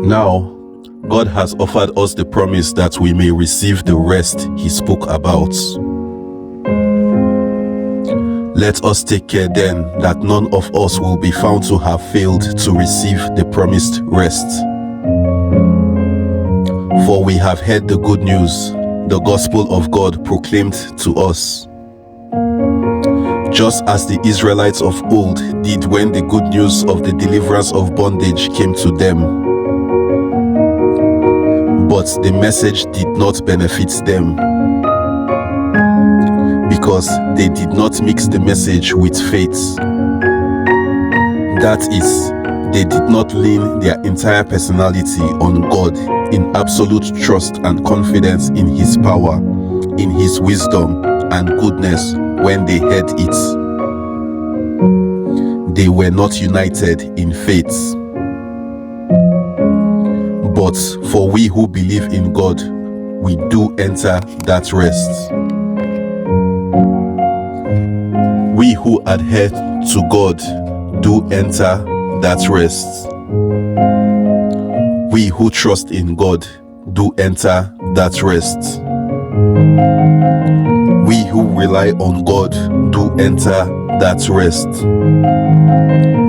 Now, God has offered us the promise that we may receive the rest He spoke about. Let us take care then that none of us will be found to have failed to receive the promised rest. For we have heard the good news, the gospel of God proclaimed to us. Just as the Israelites of old did when the good news of the deliverance of bondage came to them. But the message did not benefit them, because they did not mix the message with faith. That is, they did not lean their entire personality on God in absolute trust and confidence in His power, in His wisdom and goodness when they heard it. They were not united in faith. But for we who believe in God, we do enter that rest. We who adhere to God do enter that rest. We who trust in God do enter that rest. We who rely on God do enter that rest.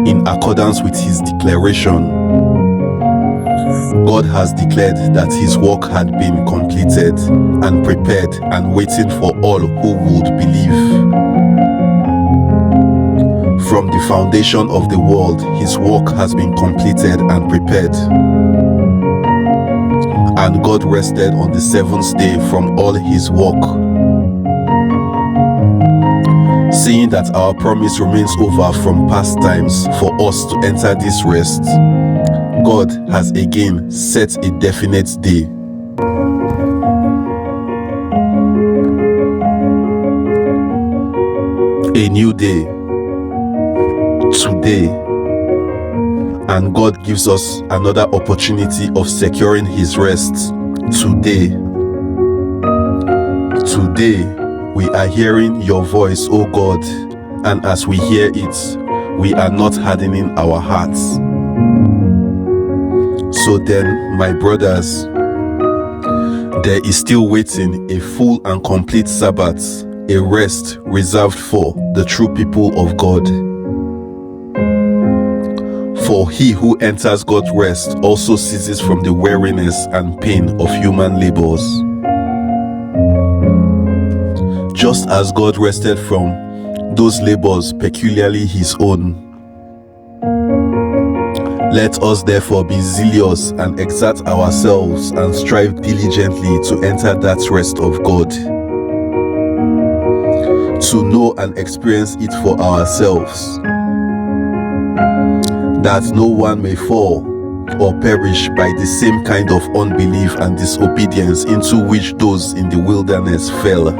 In accordance with His declaration, God has declared that His work had been completed and prepared and waiting for all who would believe. From the foundation of the world, His work has been completed and prepared. And God rested on the seventh day from all His work. Seeing that our promise remains over from past times for us to enter this rest, God has again set a definite day. A new day. Today. And God gives us another opportunity of securing His rest. Today. Today, we are hearing Your voice, O God, and as we hear it, we are not hardening our hearts. So then, my brothers, there is still waiting a full and complete Sabbath, a rest reserved for the true people of God. For he who enters God's rest also ceases from the weariness and pain of human labors. Just as God rested from those labors peculiarly His own. Let us therefore be zealous and exert ourselves and strive diligently to enter that rest of God, to know and experience it for ourselves, that no one may fall or perish by the same kind of unbelief and disobedience into which those in the wilderness fell.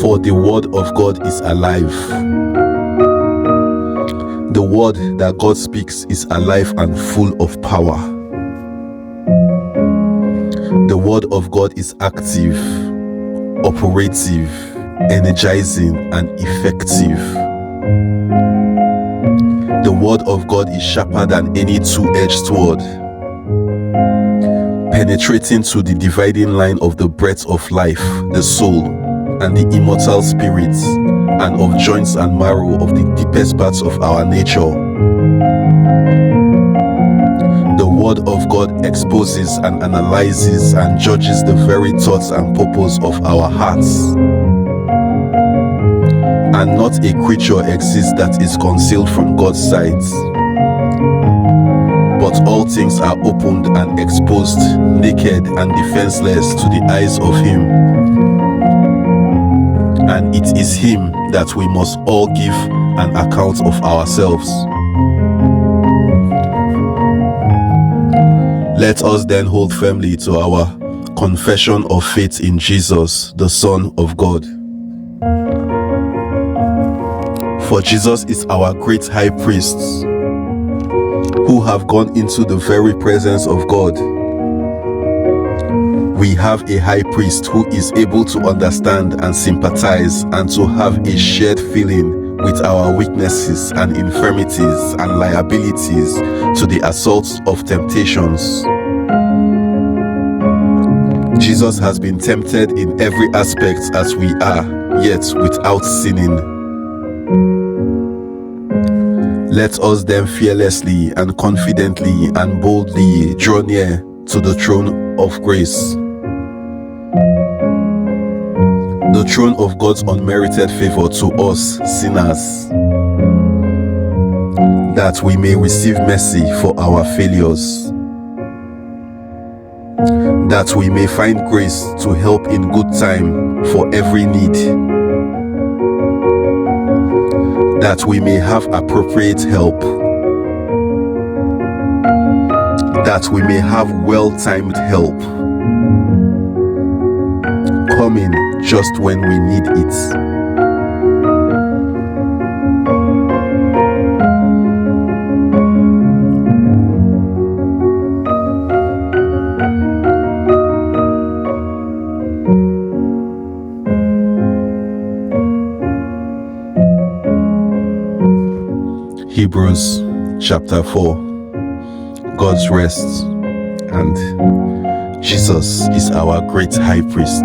For the word of God is alive. The word that God speaks is alive and full of power. The word of God is active, operative, energizing, and effective. The word of God is sharper than any two-edged sword, penetrating to the dividing line of the breath of life, the soul, and the immortal spirits, and of joints and marrow of the deepest parts of our nature. The word of God exposes and analyzes and judges the very thoughts and purpose of our hearts. And not a creature exists that is concealed from God's sight, but all things are opened and exposed, naked and defenseless to the eyes of Him. and it is him that we must all give an account of ourselves. Let us then hold firmly to our confession of faith in Jesus, the Son of God. For Jesus is our great high priest, who have gone into the very presence of God. We have a high priest who is able to understand and sympathize and to have a shared feeling with our weaknesses and infirmities and liabilities to the assaults of temptations. Jesus has been tempted in every aspect as we are, yet without sinning. Let us then fearlessly and confidently and boldly draw near to the throne of grace, the throne of God's unmerited favor to us sinners, that we may receive mercy for our failures, that we may find grace to help in good time for every need, that we may have appropriate help, that we may have well-timed help coming just when we need it. Hebrews chapter 4. God's rest, and Jesus is our great high priest.